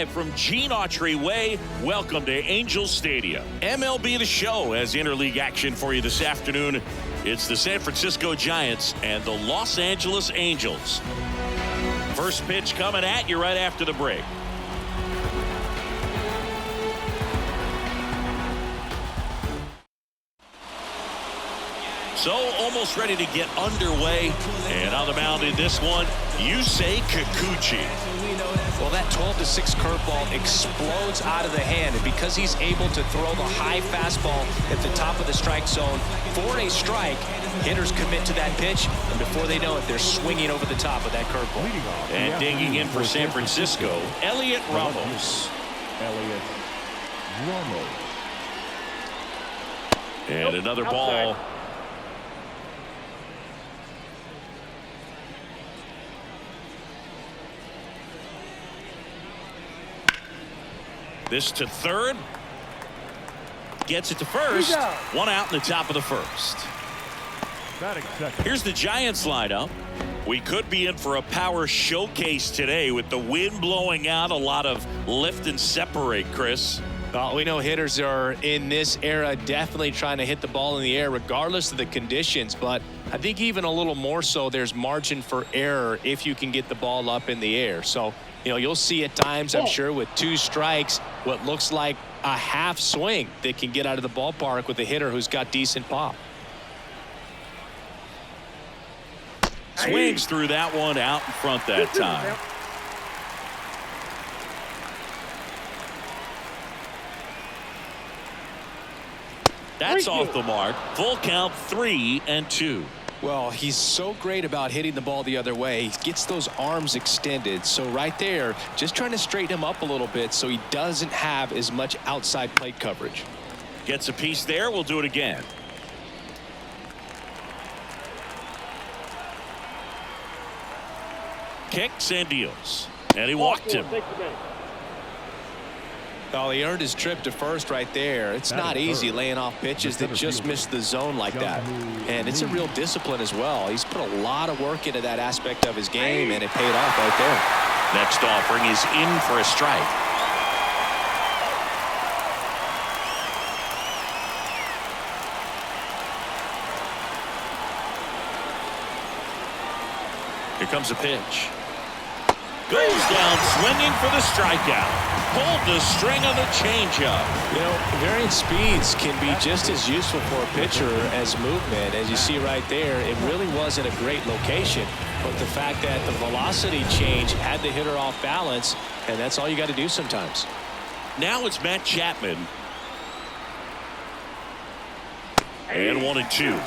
live from Gene Autry Way. Welcome to Angels Stadium. MLB The Show has interleague action for you this afternoon. It's the San Francisco Giants and the Los Angeles Angels. First pitch coming at you right after the break. So almost ready to get underway, and on the mound in this one, Yusei Kikuchi. Well, that 12-6 curveball explodes out of the hand, and because he's able to throw the high fastball at the top of the strike zone for a strike, hitters commit to that pitch, and before they know it, they're swinging over the top of that curveball. And digging in for San Francisco, Elliot Ramos. And another ball. This to third. Gets it to first. One out in the top of the first. Here's the Giants lineup. We could be in for a power showcase today with the wind blowing out. A lot of lift and separate, Chris. Well, we know hitters are in this era definitely trying to hit the ball in the air regardless of the conditions, but I think even a little more so there's margin for error if you can get the ball up in the air. So, you'll see at times, I'm sure, with 2 strikes, what looks like a half swing that can get out of the ballpark with a hitter who's got decent pop. Swings through that one out in front that time. That's off the mark. Full count, 3-2. Well, he's so great about hitting the ball the other way. He gets those arms extended. So right there, just trying to straighten him up a little bit so he doesn't have as much outside plate coverage. Gets a piece there. We'll do it again. Kicks and deals. And he walked him. Well, he earned his trip to first right there. It's not easy laying off pitches that just miss the zone like that. And it's a real discipline as well. He's put a lot of work into that aspect of his game, and it paid off right there. Next offering is in for a strike. Here comes a pitch. Goes down swinging for the strikeout. Pulled the string on the changeup. Varying speeds can be just as useful for a pitcher as movement. As you see right there, it really wasn't a great location, but the fact that the velocity change had the hitter off balance, and that's all you got to do sometimes. Now it's Matt Chapman. And 1-2.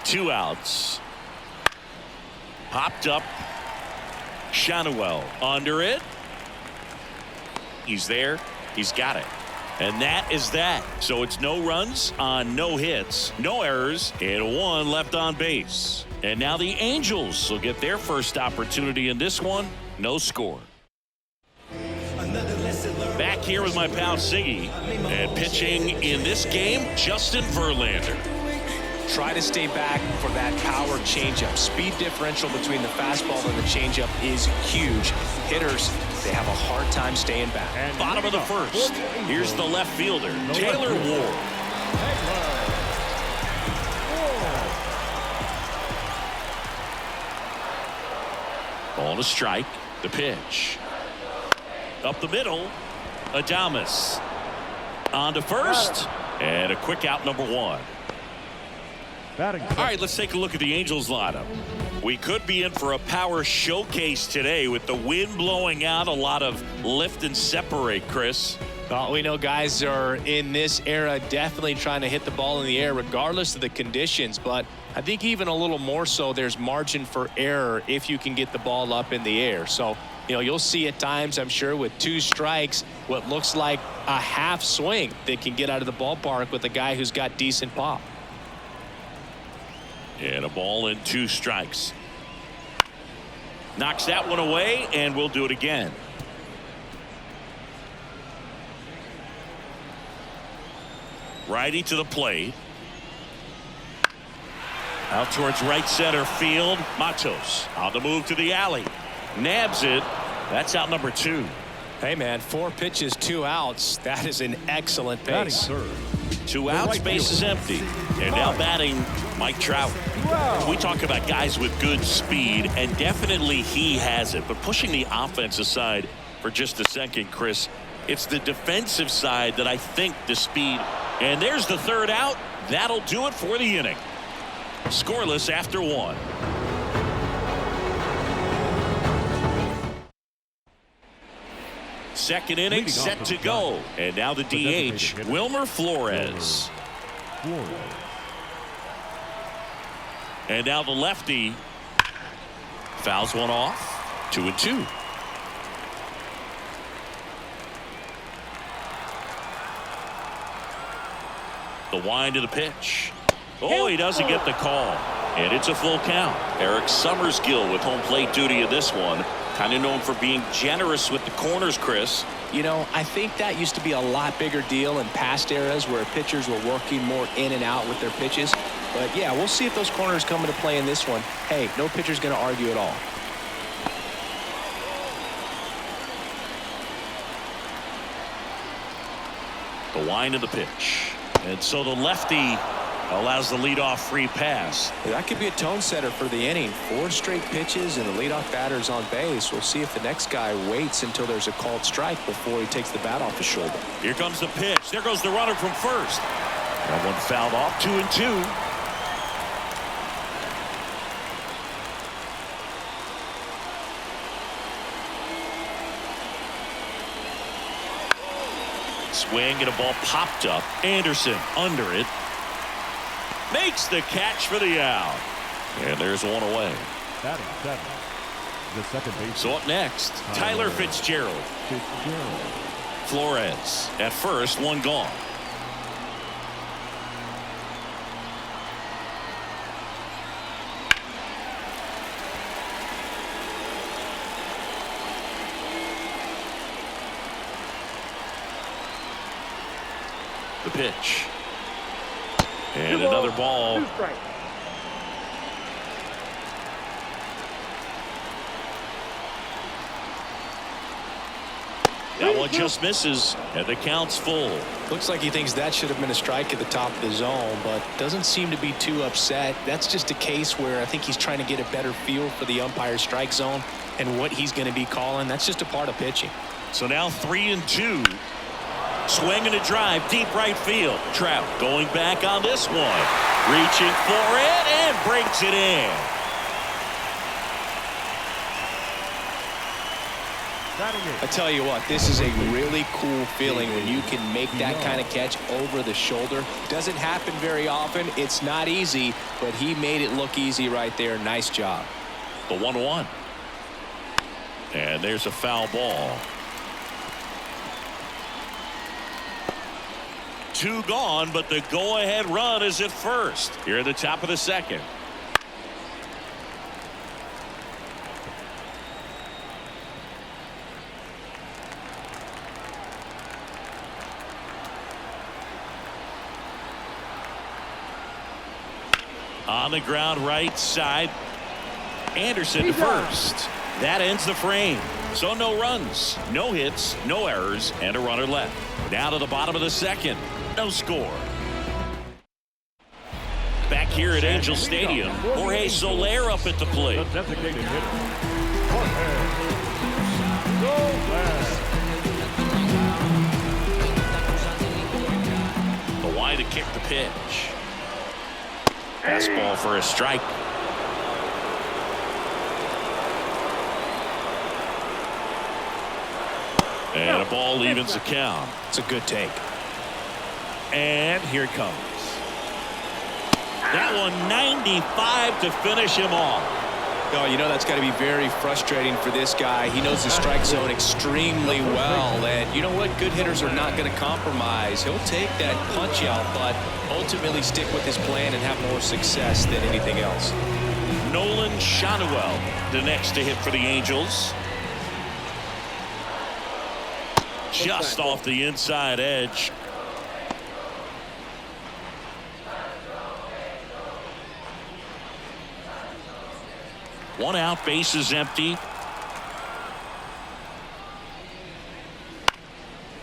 Two outs. Popped up. Shanuel under it. He's there. He's got it. And that is that. So it's no runs on no hits, no errors, and 1 left on base. And now the Angels will get their first opportunity in this one. No score. Back here with my pal Siggy. And pitching in this game, Justin Verlander. Try to stay back for that power changeup. Speed differential between the fastball and the changeup is huge. Hitters, they have a hard time staying back. Bottom of the first. Here's the left fielder, Taylor Ward. On a strike. The pitch. Up the middle. Adames. On to first. And a quick out, number 1. All right, let's take a look at the Angels lineup. We could be in for a power showcase today with the wind blowing out. A lot of lift and separate, Chris. Well, we know guys are in this era definitely trying to hit the ball in the air regardless of the conditions, but I think even a little more so there's margin for error if you can get the ball up in the air. So, you'll see at times, I'm sure, with 2 strikes, what looks like a half swing that can get out of the ballpark with a guy who's got decent pop. And a ball and 2 strikes. Knocks that one away, and we'll do it again. Righty to the plate. Out towards right center field. Matos on the move to the alley. Nabs it. That's out number 2. Hey, man, 4 pitches, 2 outs. That is an excellent pace. 2 outs, base is empty. And now batting, Mike Trout. We talk about guys with good speed, and definitely he has it. But pushing the offense aside for just a second, Chris, it's the defensive side that I think the speed. And there's the 3rd out. That'll do it for the inning. Scoreless after 1. Second inning set to go. And now the DH, Wilmer Flores. And now the lefty fouls one off. 2-2. The wind of the pitch. Oh, he doesn't get the call. And it's a full count. Eric Summersgill with home plate duty in this one. Kind of known for being generous with the corners, Chris. You know, I think that used to be a lot bigger deal in past eras where pitchers were working more in and out with their pitches. But, yeah, we'll see if those corners come into play in this one. Hey, no pitcher's going to argue at all. The wind of the pitch. And so the lefty allows the leadoff free pass. That could be a tone setter for the inning. 4 straight pitches and the leadoff batter's on base. We'll see if the next guy waits until there's a called strike before he takes the bat off his shoulder. Here comes the pitch. There goes the runner from first. That one fouled off. 2-2. Swing and a ball popped up. Anderson under it. Makes the catch for the out. And there's one away. Batting 7. The second base. So up next, Tyler Fitzgerald. Flores at first, one gone. The pitch. And another ball. That one just misses, and the count's full. Looks like he thinks that should have been a strike at the top of the zone, but doesn't seem to be too upset. That's just a case where I think he's trying to get a better feel for the umpire's strike zone and what he's going to be calling. That's just a part of pitching. So now 3-2. Swing and a drive, deep right field. Trout going back on this one. Reaching for it and breaks it in. I tell you what, this is a really cool feeling when you can make that kind of catch over the shoulder. Doesn't happen very often. It's not easy, but he made it look easy right there. Nice job. The 1-1. And there's a foul ball. 2 gone, but the go-ahead run is at first. Here at the top of the second. On the ground right side. Anderson to first. That ends the frame. So no runs, no hits, no errors, and a runner left. Now to the bottom of the second. No score. Back here at Angel Stadium, Jorge Soler up at the plate. The designated hitter, Jorge Soler. The wide to kick the pitch. Fastball for a strike. And a ball evens the count. It's a good take. And here it comes. That one 95 to finish him off. Oh, you know that's got to be very frustrating for this guy. He knows the strike zone extremely well, and you know what? Good hitters are not going to compromise. He'll take that punch out, but ultimately stick with his plan and have more success than anything else. Nolan Schanuel, the next to hit for the Angels. Just off the inside edge. One out, bases empty.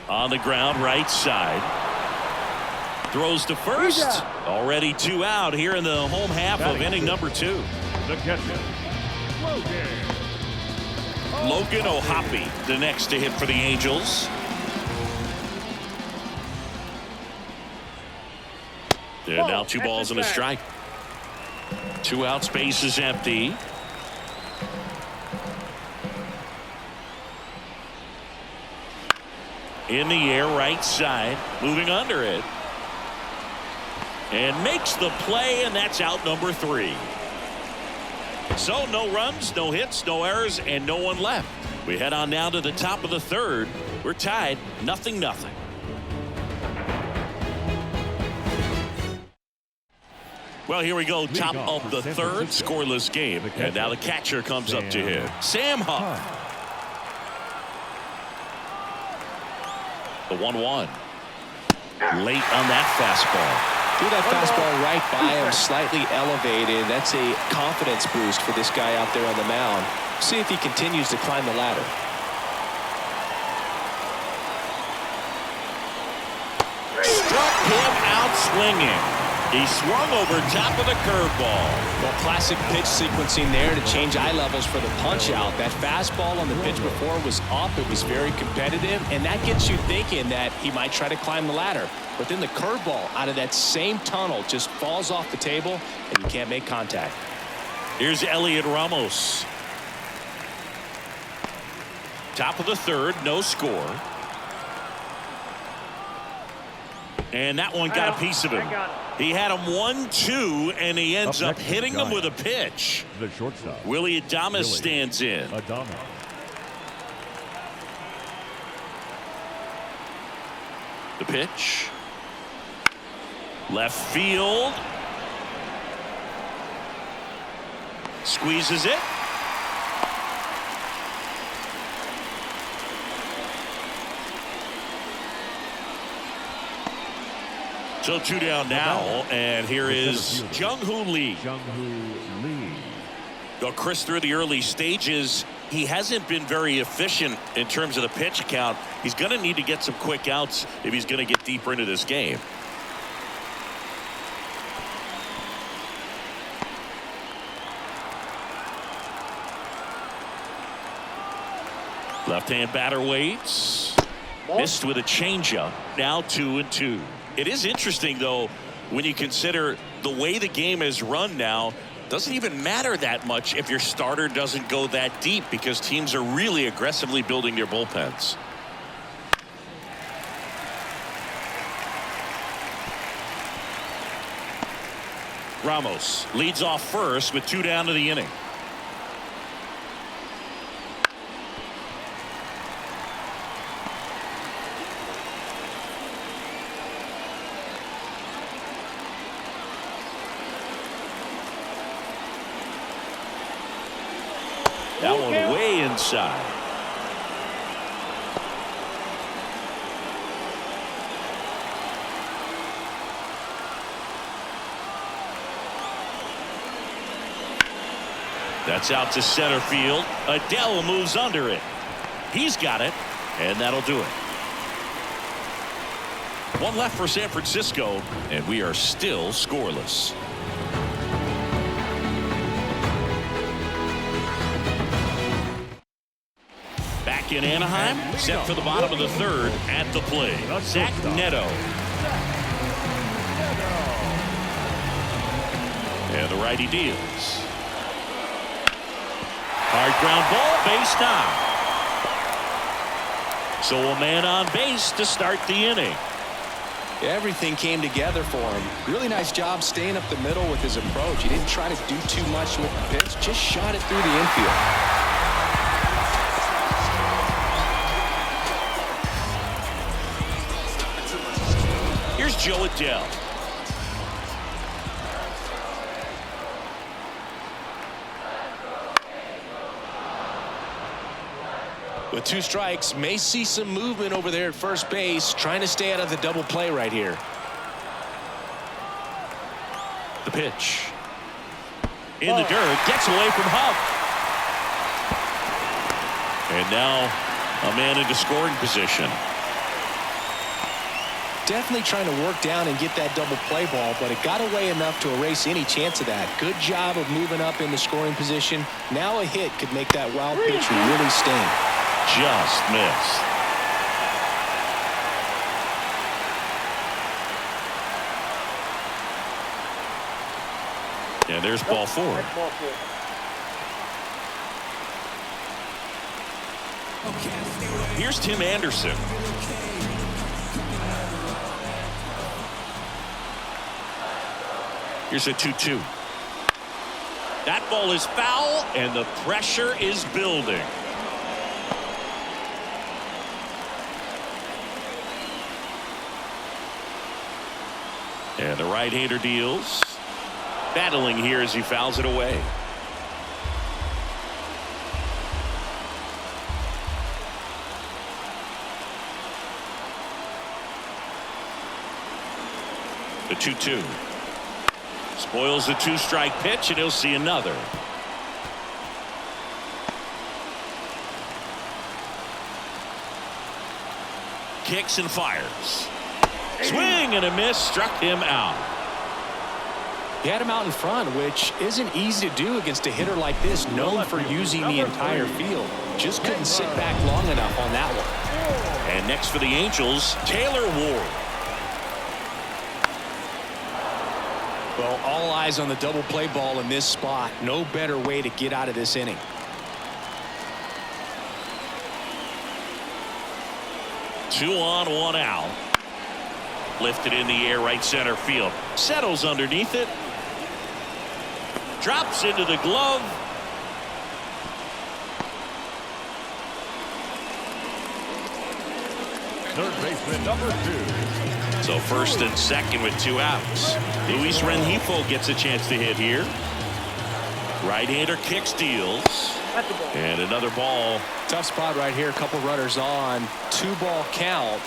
On the ground, right side. Throws to first. Already 2 out here in the home half of inning number 2. The catcher, Logan O'Hoppe, the next to hit for the Angels. And now 2 balls and a strike. 2 outs, base is empty. In the air, right side, moving under it. And makes the play, and that's out number 3. So no runs, no hits, no errors, and no one left. We head on now to the top of the 3rd. We're tied 0-0. Well, here we go, top of the 3rd, scoreless game. And now the catcher comes up to hit. Sam Huff. The 1-1. Late on that fastball. Threw that fastball right by him, slightly elevated. That's a confidence boost for this guy out there on the mound. See if he continues to climb the ladder. Struck him out swinging. He swung over top of the curveball. Well, classic pitch sequencing there to change eye levels for the punch out. That fastball on the pitch before was up. It was very competitive, and that gets you thinking that he might try to climb the ladder. But then the curveball out of that same tunnel just falls off the table, and you can't make contact. Here's Elliot Ramos. Top of the 3rd, no score. And that one got a piece of him. He had him 1-2, and he ends up hitting him with a pitch. the shortstop, Willie Adames stands in. The pitch. Left field. Squeezes it. So 2 down now, and here is Jung-Hoo Lee. Well, Chris, through the early stages, he hasn't been very efficient in terms of the pitch count. He's going to need to get some quick outs if he's going to get deeper into this game. Left-hand batter waits. Missed with a changeup. Now 2-2. It is interesting, though, when you consider the way the game is run now. Doesn't even matter that much if your starter doesn't go that deep, because teams are really aggressively building their bullpens. Ramos leads off first with 2 down to the inning. That one way inside. That's out to center field. Adele moves under it. He's got it, and that'll do it. 1 left for San Francisco, and we are still scoreless. Back in Anaheim, set for the bottom of the 3rd at the plate. Zach Neto. And the righty deals. Hard ground ball, base knock. So a man on base to start the inning. Everything came together for him. Really nice job staying up the middle with his approach. He didn't try to do too much with the pitch, just shot it through the infield. Here's Joe Adele. With 2 strikes, may see some movement over there at first base, trying to stay out of the double play right here. The pitch. In the dirt, gets away from Huff. And now a man into scoring position. Definitely trying to work down and get that double play ball, but it got away enough to erase any chance of that. Good job of moving up into scoring position. Now a hit could make that wild pitch really sting. Just missed. And there's ball four. Here's Tim Anderson. Here's a 2-2. That ball is foul, and the pressure is building. And the right-hander deals. Battling here as he fouls it away. The 2-2. Spoils the two-strike pitch, and he'll see another. Kicks and fires. Swing and a miss, struck him out. He had him out in front, which isn't easy to do against a hitter like this, known for using the entire field. Just couldn't sit back long enough on that one. And next for the Angels, Taylor Ward. Well, all eyes on the double play ball in this spot. No better way to get out of this inning. Two on, one out. Lifted in the air, right center field. Settles underneath it. Drops into the glove. Third baseman, number 2. So first and second with 2 outs. Luis Rengifo gets a chance to hit here. Right-hander kicks, deals. And another ball. Tough spot right here. A couple runners on. 2-ball count.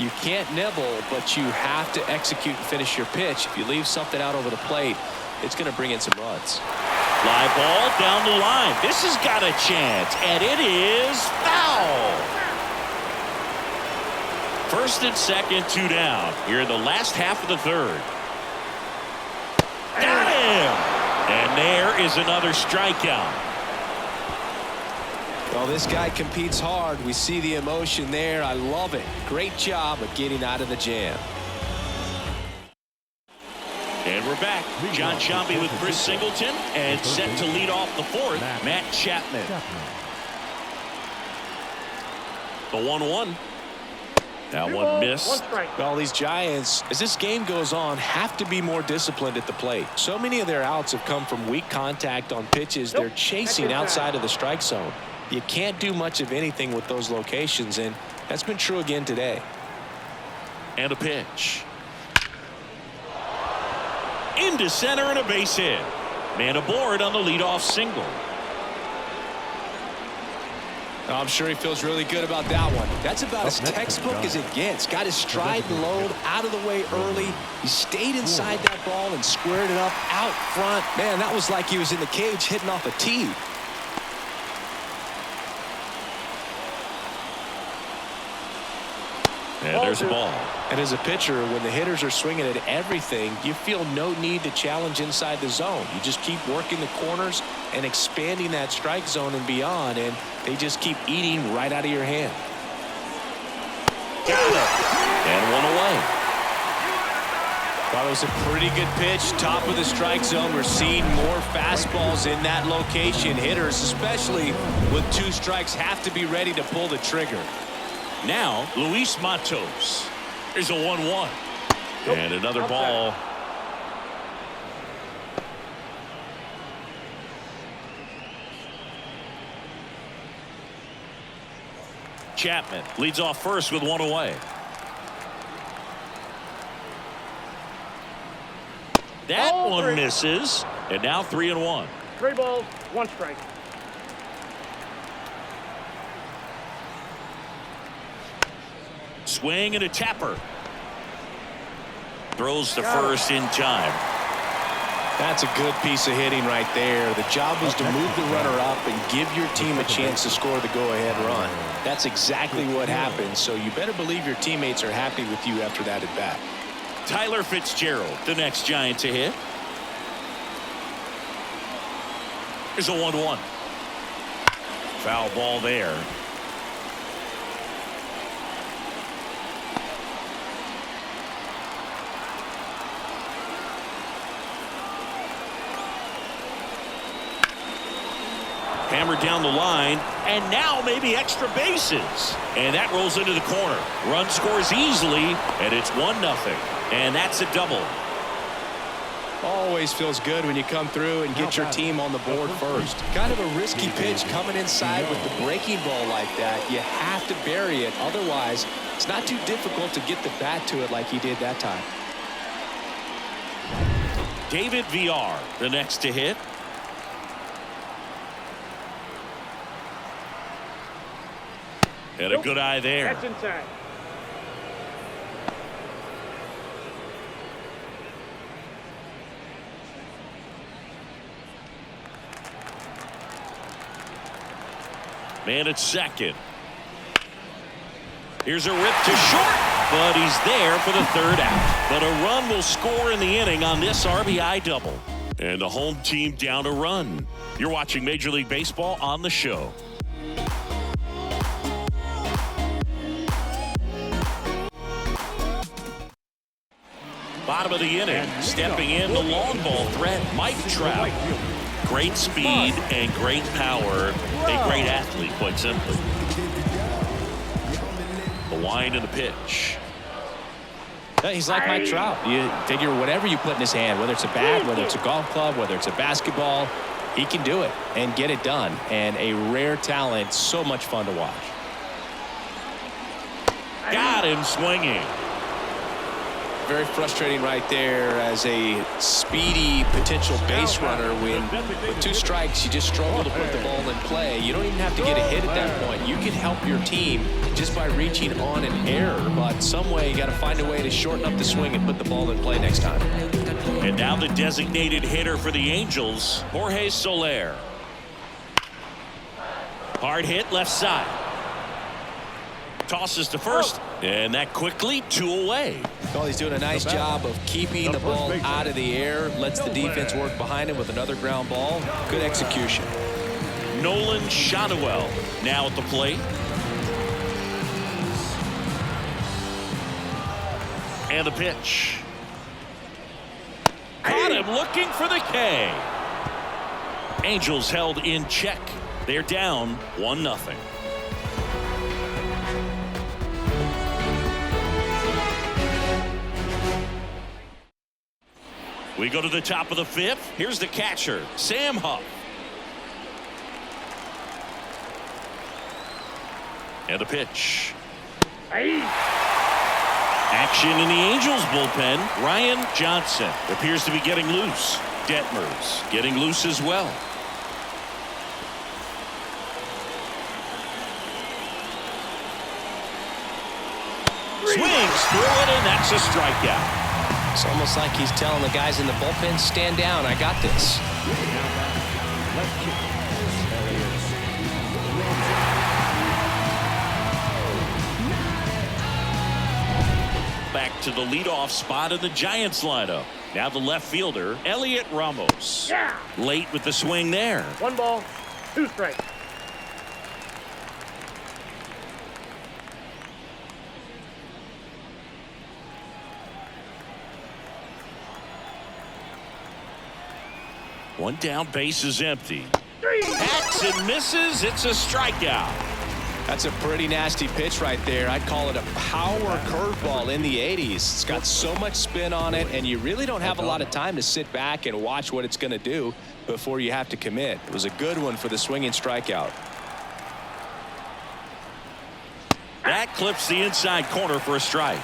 You can't nibble, but you have to execute and finish your pitch. If you leave something out over the plate, it's going to bring in some runs. Fly ball down the line. This has got a chance, and it is foul. First and second, 2 down. Here in the last half of the third. Got him! And there is another strikeout. Well, this guy competes hard. We see the emotion there. I love it. Great job of getting out of the jam. And we're back. John Sciambi with Chris Singleton, and set to lead off the fourth, Matt Chapman. The 1-1. That one missed. Well, these Giants, as this game goes on, have to be more disciplined at the plate. So many of their outs have come from weak contact on pitches they're chasing outside of the strike zone. You can't do much of anything with those locations, and that's been true again today. And a pitch. Into center and a base hit. Man aboard on the leadoff single. I'm sure he feels really good about that one. That's about as textbook as it gets. Got his stride and load out of the way early. He stayed inside that ball and squared it up out front. Man, that was like he was in the cage hitting off a tee. And there's a ball. And as a pitcher, when the hitters are swinging at everything, you feel no need to challenge inside the zone. You just keep working the corners and expanding that strike zone and beyond, and they just keep eating right out of your hand. Got it. And one away. Well, it was a pretty good pitch, top of the strike zone. We're seeing more fastballs in that location. Hitters, especially with 2 strikes, have to be ready to pull the trigger. Now, Luis Matos. Here's a 1-1. And another ball. Chapman leads off first with 1 away. That one misses. And now 3-1. 3 balls, 1 strike. Swing and a tapper. Throws to first in time. That's a good piece of hitting right there. The job was to move the runner up and give your team a chance to score the go-ahead run. That's exactly what happened, so you better believe your teammates are happy with you after that at bat. Tyler Fitzgerald, the next Giant to hit. Here's a 1-1. Foul ball there. Hammered down the line, and now maybe extra bases. And that rolls into the corner. Run scores easily, and it's 1-0. And that's a double. Always feels good when you come through and get your team on the board first. Kind of a risky pitch coming inside with the breaking ball like that. You have to bury it. Otherwise, it's not too difficult to get the bat to it like he did that time. David VR, the next to hit. And a good eye there. That's inside. Man at second. Here's a rip to short, but he's there for the third out. But a run will score in the inning on this RBI double. And the home team down a run. You're watching Major League Baseball on the show. Bottom of the inning, stepping in the long ball threat, Mike Trout. Great speed and great power. A great athlete, quite simply. The wind and the pitch. He's like Mike Trout. You figure whatever you put in his hand, whether it's a bat, whether it's a golf club, whether it's a basketball, he can do it and get it done. And a rare talent, so much fun to watch. Got him swinging. Very frustrating right there as a speedy potential base runner when with 2 strikes you just struggle to put the ball in play. You don't even have to get a hit at that point. You can help your team just by reaching on an error, but some way you got to find a way to shorten up the swing and put the ball in play next time. And now the designated hitter for the Angels, Jorge Soler. Hard hit left side. Tosses to first, and that quickly 2 away. Well, he's doing a nice job of keeping the ball out of the air, lets the defense work behind him with another ground ball. Good execution. Nolan Shotwell now at the plate. And the pitch. Caught him looking for the K. Angels held in check. They're down 1-0. We go to the top of the 5th. Here's the catcher, Sam Huff. And the pitch. Action in the Angels bullpen. Ryan Johnson appears to be getting loose. Detmers getting loose as well. Swings through it, and that's a strikeout. It's almost like he's telling the guys in the bullpen, stand down, I got this. Back to the leadoff spot in the Giants lineup. Now the left fielder, Elliot Ramos. Yeah. Late with the swing there. 1 ball, 2 strikes. One down, base is empty. Hacks and misses. It's a strikeout. That's a pretty nasty pitch right there. I'd call it a power curveball in the 80s. It's got so much spin on it, and you really don't have a lot of time to sit back and watch what it's going to do before you have to commit. It was a good one for the swinging strikeout. That clips the inside corner for a strike.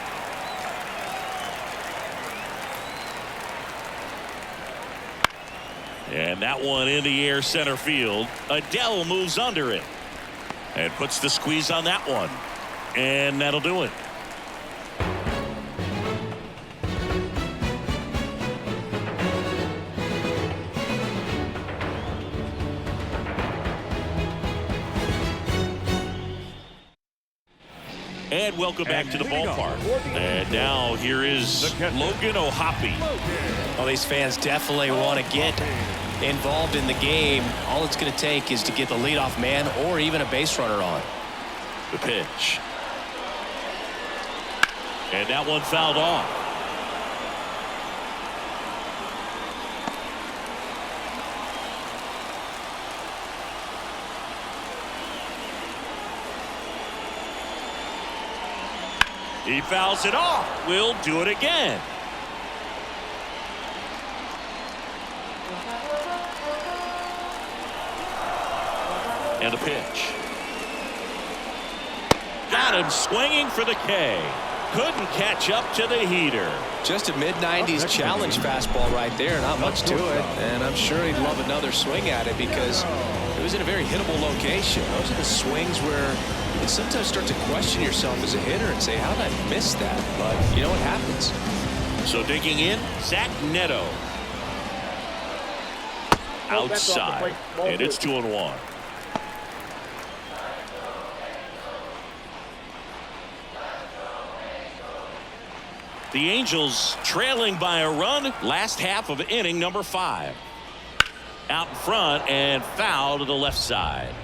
And that one in the air center field. Adele moves under it and puts the squeeze on that one. And that'll do it. And welcome back to the ballpark. And now here is Logan O'Hoppe. Well, these fans definitely want to get involved in the game. All it's going to take is to get the leadoff man or even a base runner on. The pitch. And that one fouled off. He fouls it off. We'll do it again. And a pitch. Got him swinging for the K. Couldn't catch up to the heater. Just a mid-90s challenge fastball right there. Not much to it. And I'm sure he'd love another swing at it because it was in a very hittable location. Those are the swings where you sometimes start to question yourself as a hitter and say, how did I miss that? But you know what happens. So digging in, Zach Neto. Outside. And it's 2-1. The Angels trailing by a run, last half of inning number 5. Out in front and foul to the left side.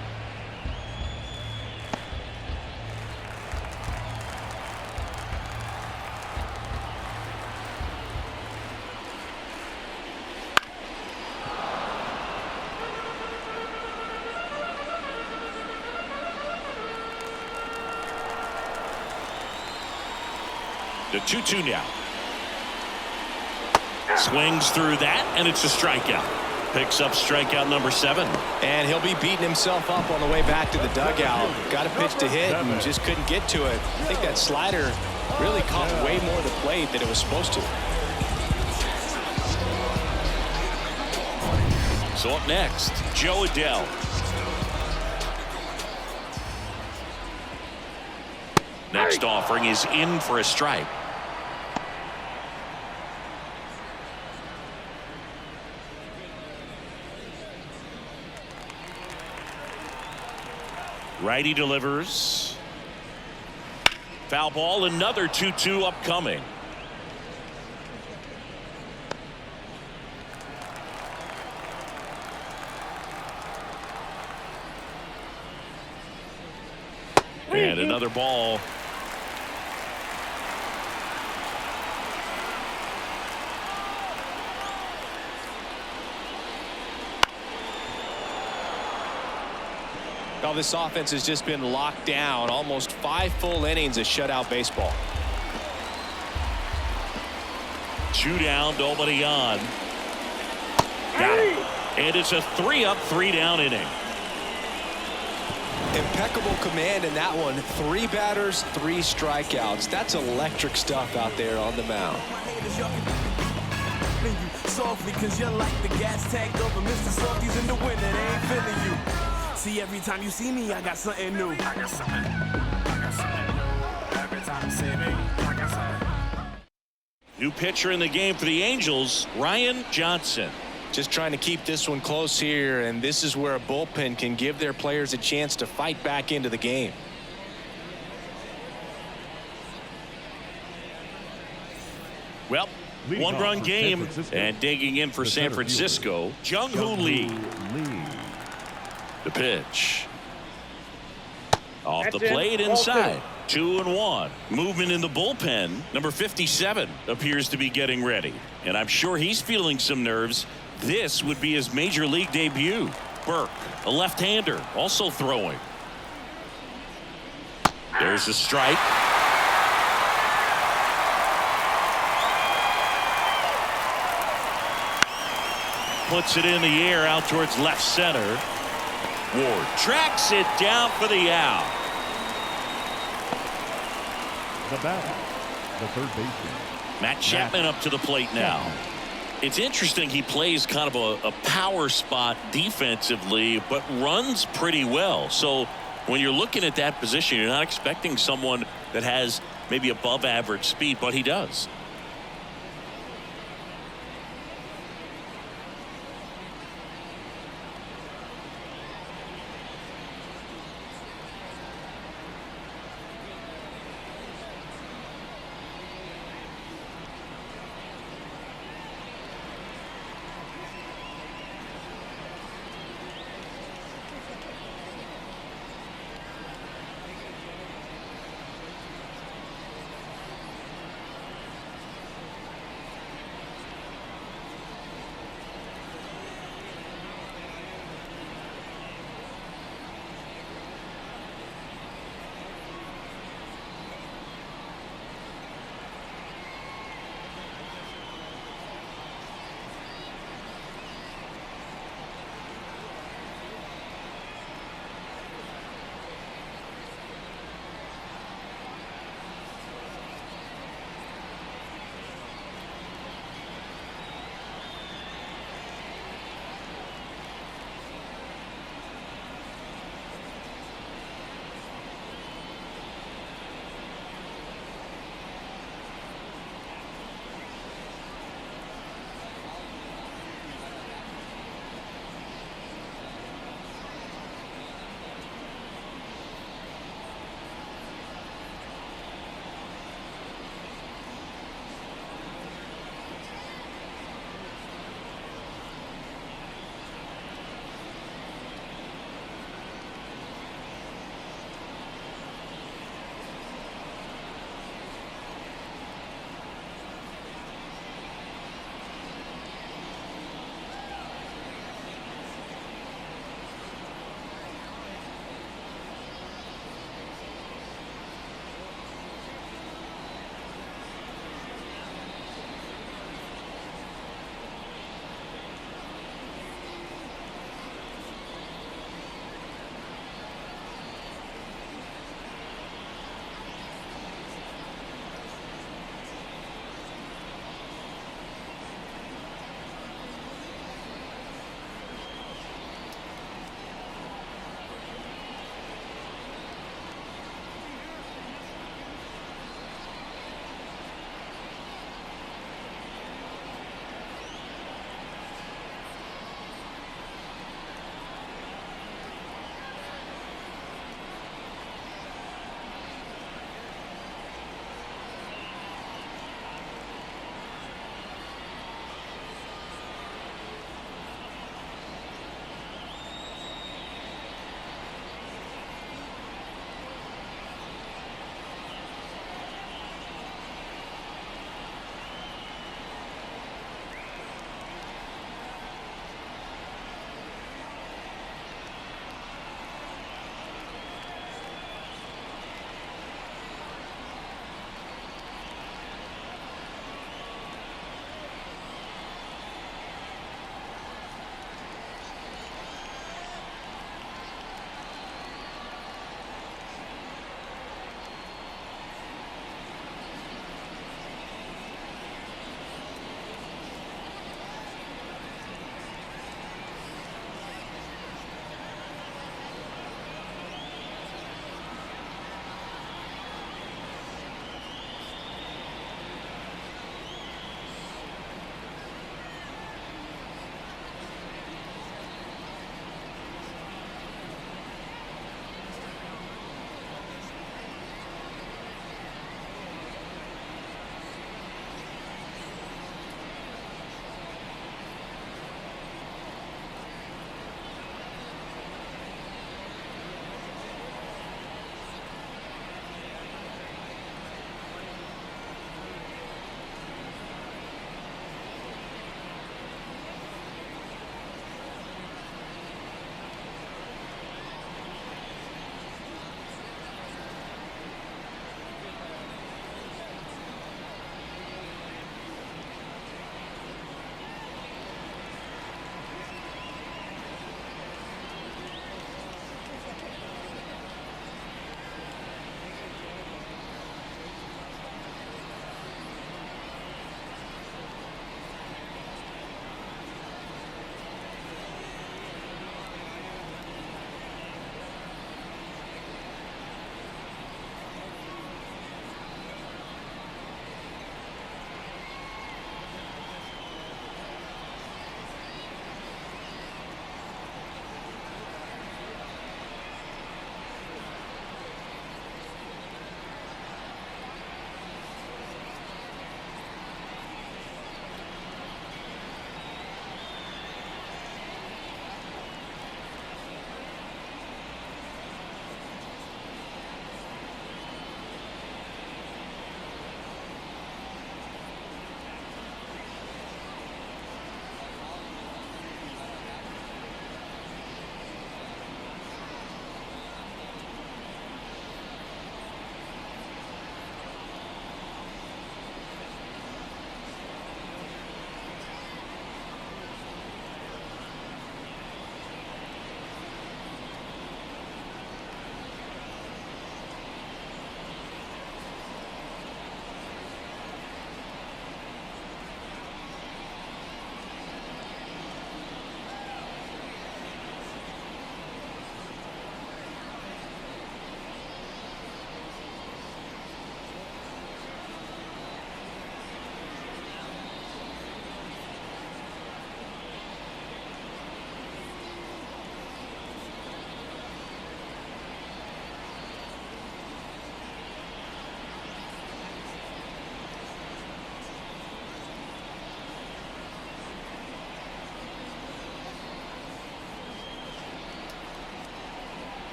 The 2-2 now. Swings through that, and it's a strikeout. Picks up strikeout number 7. And he'll be beating himself up on the way back to the dugout. Got a pitch to hit and just couldn't get to it. I think that slider really caught way more of the plate than it was supposed to. So up next, Joe Adell. Next offering is in for a strike. Righty delivers. Foul ball, another 2-2 upcoming. And another ball. Well, this offense has just been locked down. Almost 5 full innings of shutout baseball. 2 down, nobody on. Got it. And it's a 3-up, 3-down inning. Impeccable command in that one. 3 batters, 3 strikeouts. That's electric stuff out there on the mound. Softly, cause you're like the gas tank over Mr. Softies in the winter. They ain't feeling you. See, every time you see me, I got something new. I got something new. Every time you see me, I got something. New pitcher in the game for the Angels, Ryan Johnson. Just trying to keep this one close here, and this is where a bullpen can give their players a chance to fight back into the game. Well, 1-run game, and digging in for San Francisco, Jung-Hoo Lee. The pitch. Off the plate inside. 2-1. Movement in the bullpen. Number 57 appears to be getting ready. And I'm sure he's feeling some nerves. This would be his major league debut. Burke, a left-hander, also throwing. There's a strike. Puts it in the air out towards left center. Ward tracks it down for the out. The batter, the third baseman, Matt Chapman up to the plate now. It's interesting, he plays kind of a power spot defensively, but runs pretty well. So when you're looking at that position, you're not expecting someone that has maybe above average speed, but he does.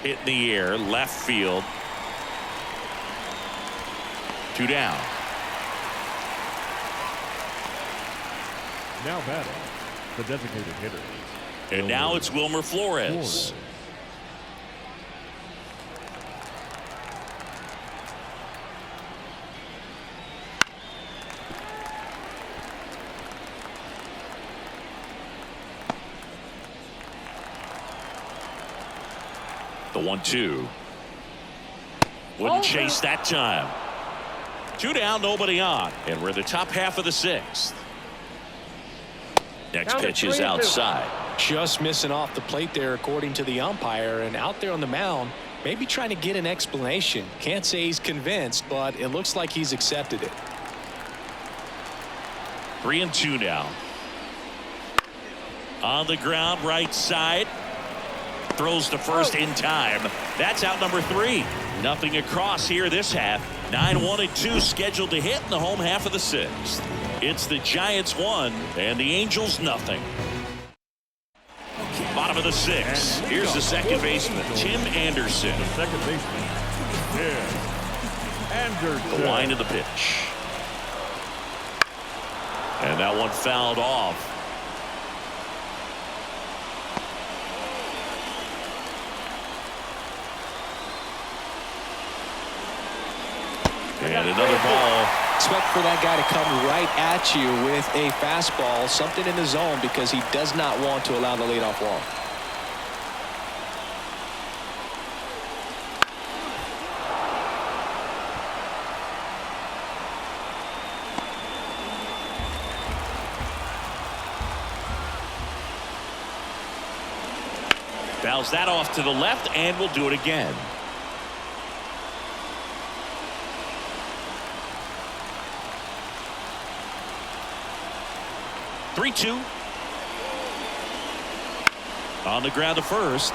hit in the air, left field. 2 down. Now batting, the designated hitter. And now it's Wilmer Flores. The 1-2. Wouldn't chase that time. 2 down, nobody on. And we're in the top half of the 6th. Next pitch is outside. Just missing off the plate there, according to the umpire, and out there on the mound, maybe trying to get an explanation. Can't say he's convinced, but it looks like he's accepted it. 3-2 now. On the ground, right side. Throws to first in time. That's out number 3. Nothing across here this half. 9-1-2 scheduled to hit in the home half of the 6th. It's the Giants 1 and the Angels nothing. Bottom of the 6th. Here's the second baseman, Tim Anderson. The second baseman, Tim Anderson. The line of the pitch. And that one fouled off. And another ball. Expect for that guy to come right at you with a fastball, something in the zone, because he does not want to allow the leadoff walk. Fouls that off to the left, and will do it again. 3-2. On the ground to first.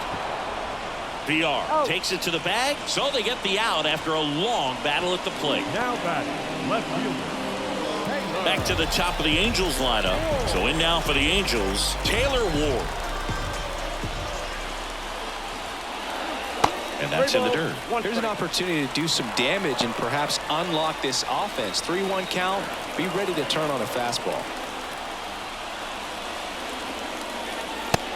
VR takes it to the bag, so they get the out after a long battle at the plate. Now batting, left fielder. Back to the top of the Angels lineup. So in now for the Angels, Taylor Ward. And that's in the dirt. There's an opportunity to do some damage and perhaps unlock this offense. 3-1 count. Be ready to turn on a fastball.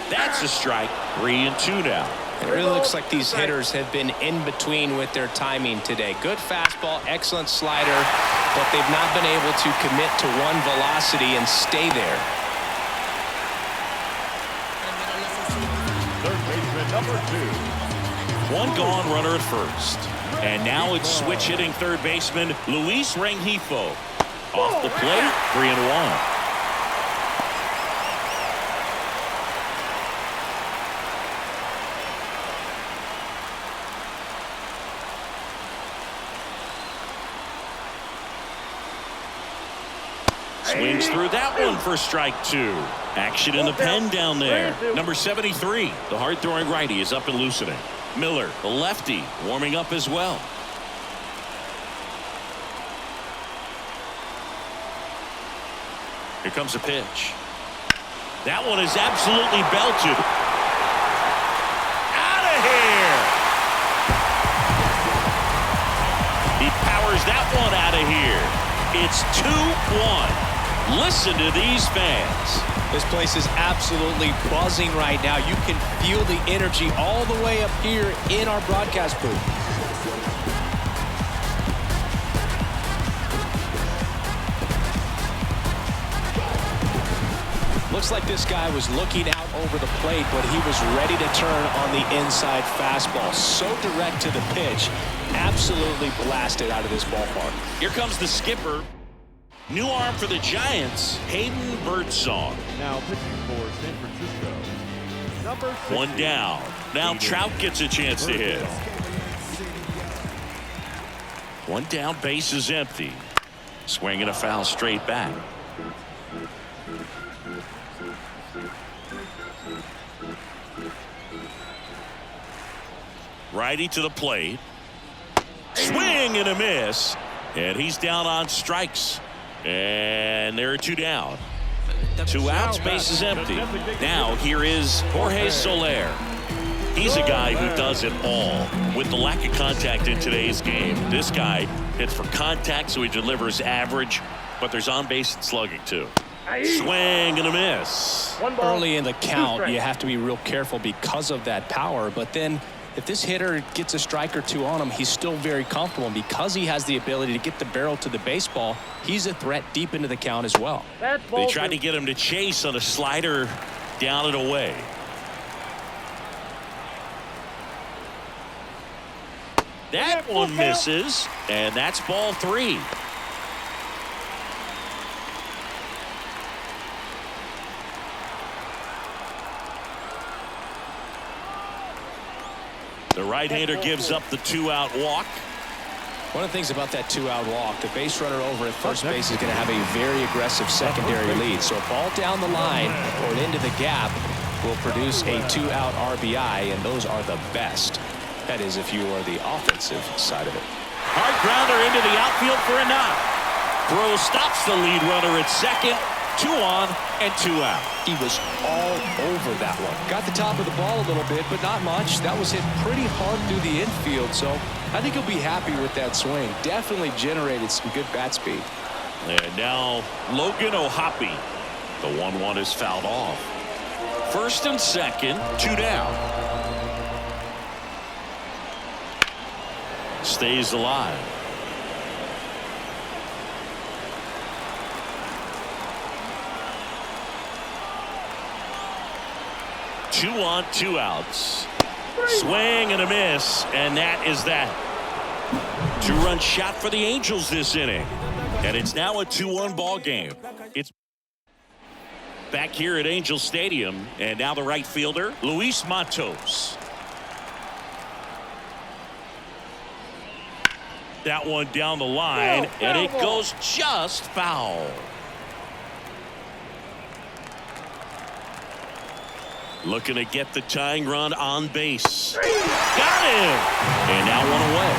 That's a strike. 3-2 now. It really looks like these hitters have been in between with their timing today. Good fastball, excellent slider, but they've not been able to commit to one velocity and stay there. Third baseman, number 2. One gone, runner at first. And now it's switch hitting third baseman Luis Rengifo. Off the plate, 3-1. Swings through that one for strike 2. Action in the pen down there. Number 73, the hard-throwing righty, is up and loosening. Miller, the lefty, warming up as well. Here comes a pitch. That one is absolutely belted. Out of here! He powers that one out of here. It's 2-1. Listen to these fans. This place is absolutely buzzing right now. You can feel the energy all the way up here in our broadcast booth. Looks like this guy was looking out over the plate, but he was ready to turn on the inside fastball. So direct to the pitch. Absolutely blasted out of this ballpark. Here comes the skipper. New arm for the Giants, Hayden Birdsong. Now pitching for San Francisco, number 60. One down. Now Trout gets a chance to hit. One down, base is empty. Swinging a foul straight back. Righty to the plate. Swing and a miss. And he's down on strikes. And there are 2 down. 2 outs, base is empty. Now here is Jorge Soler. He's a guy who does it all. With the lack of contact in today's game, this guy hits for contact, so he delivers average, but there's on-base and slugging, too. Swing and a miss. One ball. Early in the Two count, strikes. you have to be real careful because of that power. But then if this hitter gets a strike or two on him, he's still very comfortable. And because he has the ability to get the barrel to the baseball, he's a threat deep into the count as well. That's They ball tried to two. get him to chase on a slider down and away. That one misses, and that's ball 3. The right-hander gives up the 2-out walk. One of the things about that 2-out walk, the base runner over at first base is going to have a very aggressive secondary lead. So a ball down the line or into the gap will produce a 2-out RBI, and those are the best. That is, if you are the offensive side of it. Hard grounder into the outfield for a knock. Throw stops the lead runner at second. 2 on and 2 out. He was all over that one. Got the top of the ball a little bit, but not much. That was hit pretty hard through the infield, so I think he'll be happy with that swing. Definitely generated some good bat speed. And now Logan O'Hoppe. The 1-1 is fouled off. First and second, 2 down. Stays alive. Two on, 2 outs. Swing and a miss, and that is that. 2-run shot for the Angels this inning. And it's now a 2-1 ball game. It's back here at Angel Stadium, and now the right fielder, Luis Matos. That one down the line, and it goes just foul. Looking to get the tying run on base. Got him! And now 1 away.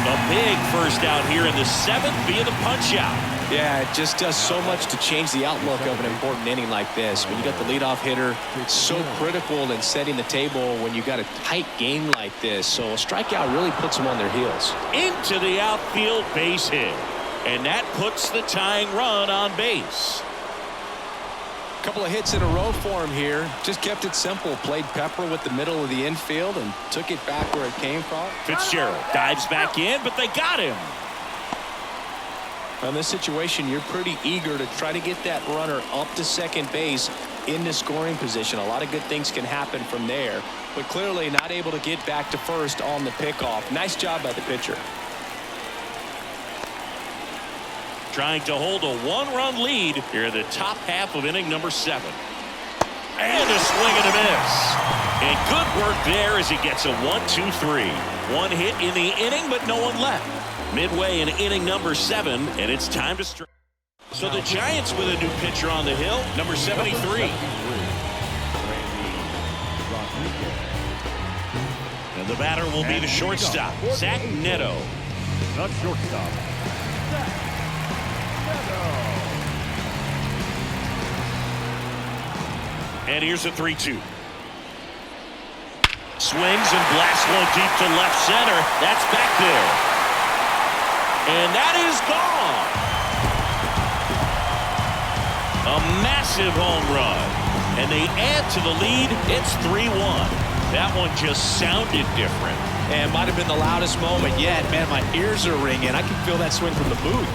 A big first out here in the 7th via the punch out. Yeah, it just does so much to change the outlook of an important inning like this. When you got the leadoff hitter, it's so critical in setting the table when you got a tight game like this. So a strikeout really puts them on their heels. Into the outfield, base hit. And that puts the tying run on base. Couple of hits in a row for him here. Just kept it simple. Played pepper with the middle of the infield and took it back where it came from. Fitzgerald dives back in, but they got him. In this situation, you're pretty eager to try to get that runner up to second base in the scoring position. A lot of good things can happen from there, but clearly not able to get back to first on the pickoff. Nice job by the pitcher. Trying to hold a 1-run lead here in the top half of inning number 7. And a swing and a miss. And good work there as he gets a 1-2-3. 1 hit in the inning, but no one left. Midway in inning number 7, and it's time to strike. So the Giants with a new pitcher on the hill, number 73. And the batter will be the shortstop, Zach Neto. The shortstop, Zach Neto. And here's a 3-2. Swings and blasts one deep to left center. That's back there. And that is gone. A massive home run. And they add to the lead. It's 3-1. That one just sounded different. And might have been the loudest moment yet. Man, my ears are ringing. I can feel that swing from the booth.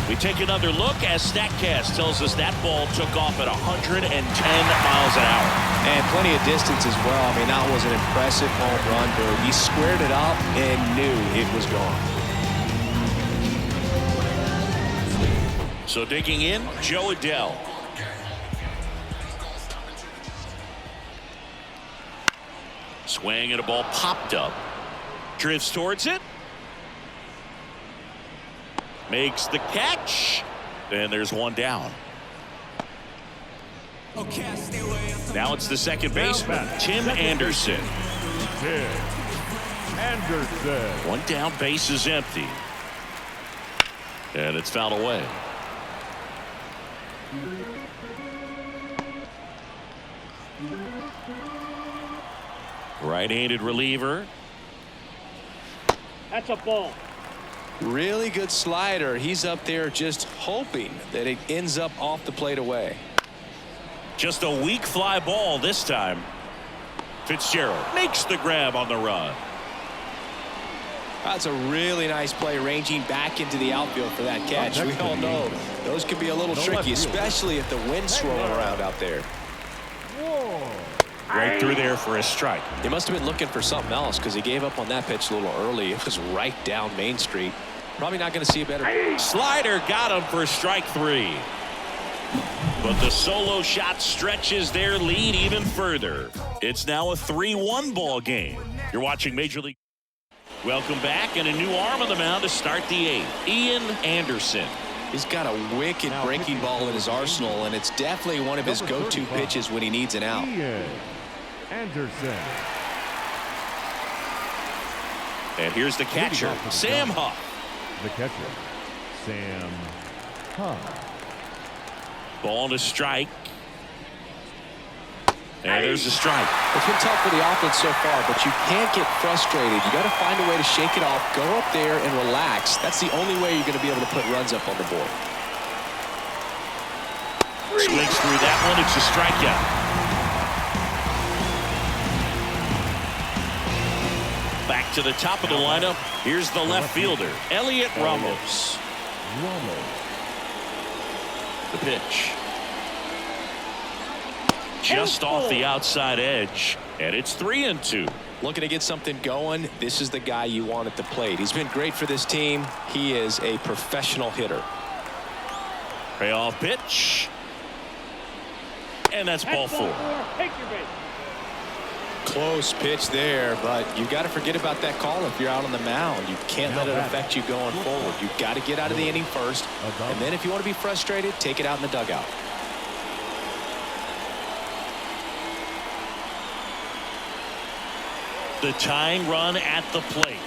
We take another look as StatCast tells us that ball took off at 110 miles an hour. And plenty of distance as well. I mean, that was an impressive home run, dude. He squared it up and knew it was gone. So digging in, Joe Adell. Swing and a ball popped up. Drifts towards it. Makes the catch. And there's one down. Now it's the second baseman, Tim Anderson. Tim Anderson. One down, base is empty. And it's fouled away. Right-handed reliever. That's a ball. Really good slider. He's up there just hoping that it ends up off the plate away. Just a weak fly ball this time. Fitzgerald makes the grab on the run. That's a really nice play, ranging back into the outfield for that catch. We all know those could be a little tricky, especially if the wind's swirling around out there. Right through there for a strike. He must have been looking for something else because he gave up on that pitch a little early. It was right down Main Street. Probably not going to see a better. Slider got him for strike 3. But the solo shot stretches their lead even further. It's now a 3-1 ball game. You're watching Major League. Welcome back, and a new arm on the mound to start the 8th. Ian Anderson. He's got a wicked breaking ball in his arsenal, and it's definitely one of his go-to pitches when he needs an out. Ian Anderson. And here's the catcher, Sam Huff. The catcher, Sam Huff. Ball to strike. And there's a strike. It's been tough for the offense so far, but you can't get frustrated. You got to find a way to shake it off, go up there and relax. That's the only way you're going to be able to put runs up on the board. Swings through that one. It's a strikeout. Back to the top of the lineup. Here's the left fielder, Elliot Ramos. The pitch. Just off the outside edge, and it's 3-2. Looking to get something going. This is the guy you want at the plate. He's been great for this team. He is a professional hitter. Payoff pitch. And that's ball 4. Take your base. Close pitch there, but you got to forget about that call if you're out on the mound. You can't let it affect you going forward. You've got to get out of the inning first, and then if you want to be frustrated, take it out in the dugout. The tying run at the plate.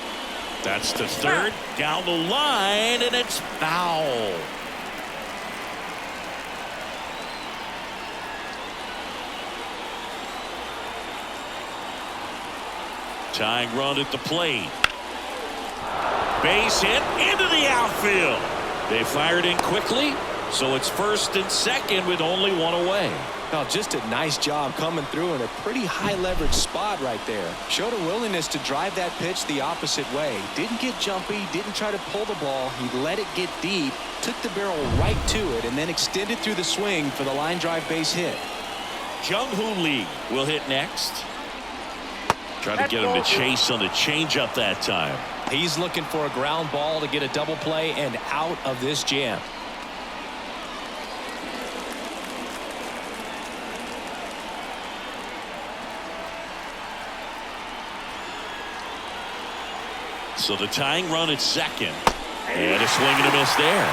That's to third, down the line, and it's foul. Tying run at the plate. Base hit into the outfield. They fired in quickly, so it's first and second with only one away. Oh, just a nice job coming through in a pretty high leverage spot right there. Showed a willingness to drive that pitch the opposite way. Didn't get jumpy, didn't try to pull the ball. He let it get deep, took the barrel right to it, and then extended through the swing for the line drive base hit. Jung-Hoo Lee will hit next. Trying to get him to chase on the changeup that time. He's looking for a ground ball to get a double play and out of this jam. So the tying run at second. And a swing and a miss there.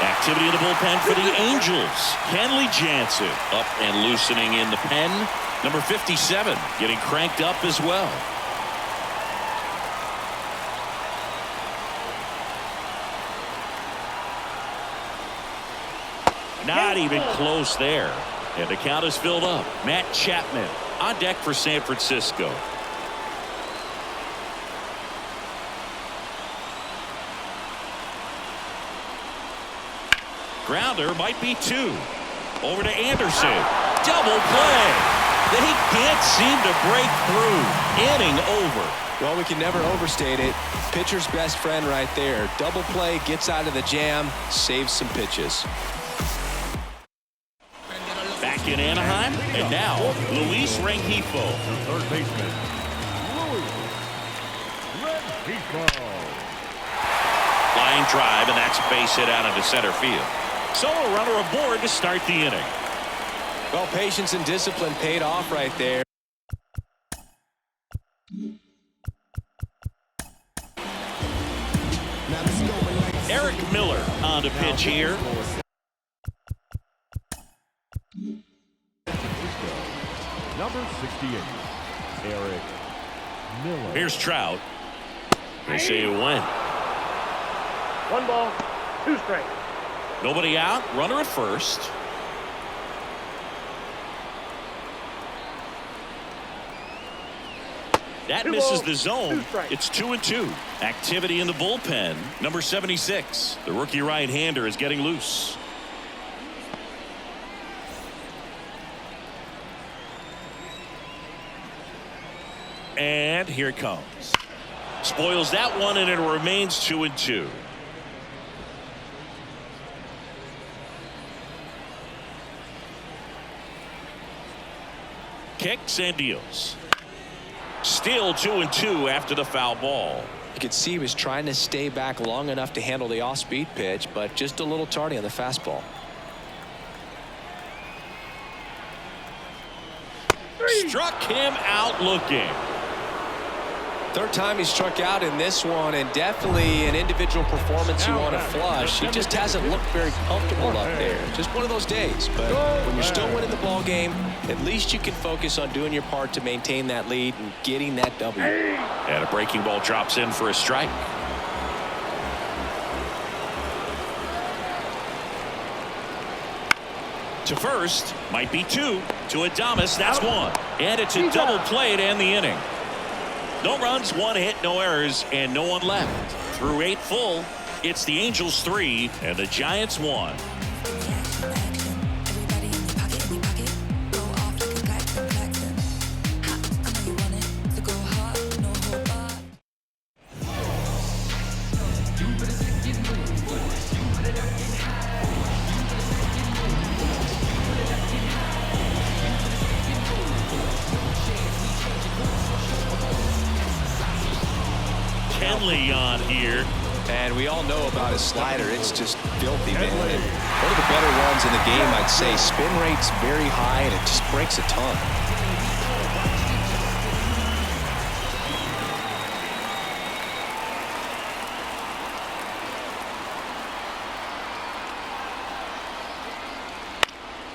Activity in the bullpen for the Angels. Kenley Jansen up and loosening in the pen. Number 57 getting cranked up as well. Not even close there. And the count is filled up. Matt Chapman on deck for San Francisco. Grounder might be 2. Over to Anderson. Double play. They can't seem to break through. Inning over. Well, we can never overstate it. Pitcher's best friend right there. Double play, gets out of the jam, saves some pitches. Back in Anaheim, and now Luis Rengifo. Third baseman, Luis Rengifo. Line drive, and that's a base hit out into center field. So a runner aboard to start the inning. Well, patience and discipline paid off right there. Eric Miller on to pitch here. Number 68, Eric Miller. Here's Trout. They say it went. 1 ball, 2 strikes. Nobody out. Runner at first. That Two misses balls, the zone. 2 strikes. It's 2-2. Activity in the bullpen. Number 76. The rookie right-hander is getting loose. And here it comes. Spoils that one, and it remains 2-2. Kicks and deals. Still 2-2 after the foul ball. You could see he was trying to stay back long enough to handle the off-speed pitch, but just a little tardy on the fastball. Struck him out looking. Third time he struck out in this one, and definitely an individual performance you want to flush. He just hasn't looked very comfortable up there. Just one of those days. But when you're still winning the ball game, at least you can focus on doing your part to maintain that lead and getting that W. And a breaking ball drops in for a strike. To first, might be 2. To Adames, that's 1. And it's a double play to end the inning. No runs, 1 hit, no errors, and no one left. Through 8 full, it's the Angels 3 and the Giants 1. Kenley on here. And we all know about his slider. It's just filthy, man. And one of the better ones in the game, I'd say. Spin rate's very high, and it just breaks a ton.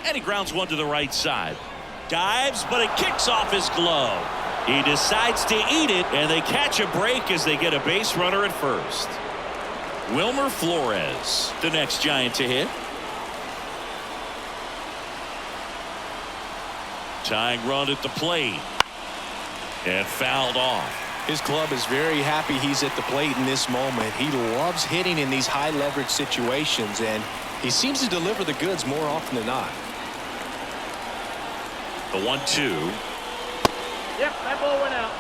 And he grounds one to the right side. Dives, but it kicks off his glove. He decides to eat it, and they catch a break as they get a base runner at first. Wilmer Flores, the next Giant to hit. Tying run at the plate. And fouled off. His club is very happy he's at the plate in this moment. He loves hitting in these high leverage situations, and he seems to deliver the goods more often than not. The 1-2. Yep, that ball went out.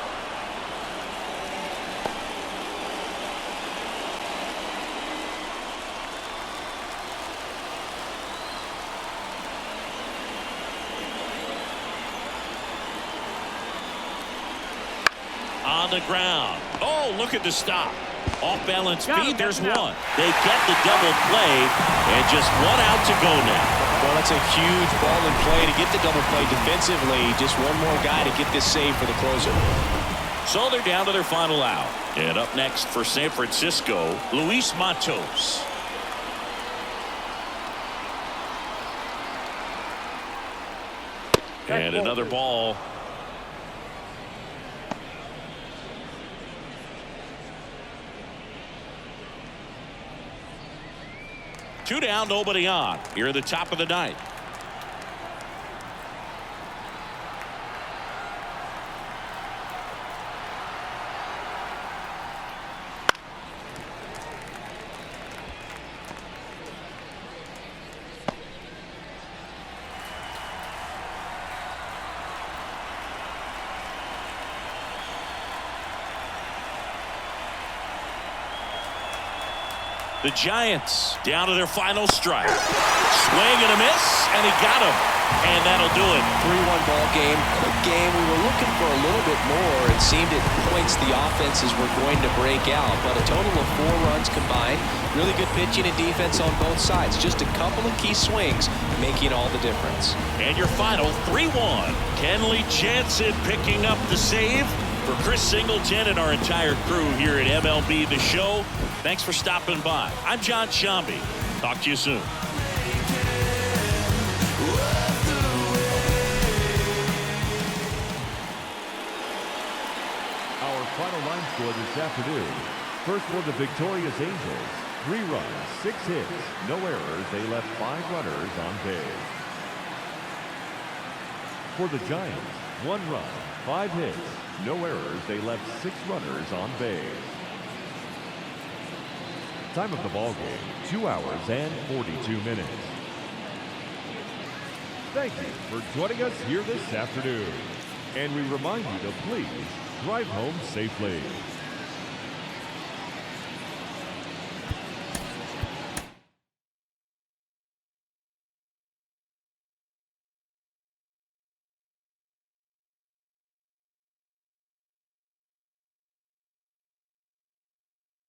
On the ground. Oh, look at the stop. Off balance Got him, feed. There's got him one. They get the double play, and just 1 out to go now. Well, that's a huge ball in play to get the double play defensively. Just one more guy to get this save for the closer. So they're down to their final out. And up next for San Francisco, Luis Matos. And another ball. Two down, nobody on. Here at the top of the ninth. The Giants down to their final strike. Swing and a miss, and he got him. And that'll do it. 3-1 ball game. Quick game. We were looking for a little bit more. It seemed at points the offenses were going to break out, but a total of 4 runs combined. Really good pitching and defense on both sides. Just a couple of key swings making all the difference. And your final 3-1. Kenley Jansen picking up the save. For Chris Singleton and our entire crew here at MLB The Show, thanks for stopping by. I'm John Shambi. Talk to you soon. Our final line score this afternoon. First for the victorious Angels. 3 runs, 6 hits, no errors. They left 5 runners on base. For the Giants, 1 run, 5 hits, no errors. They left 6 runners on base. Time of the ball game, 2 hours and 42 minutes. Thank you for joining us here this afternoon. And we remind you to please drive home safely.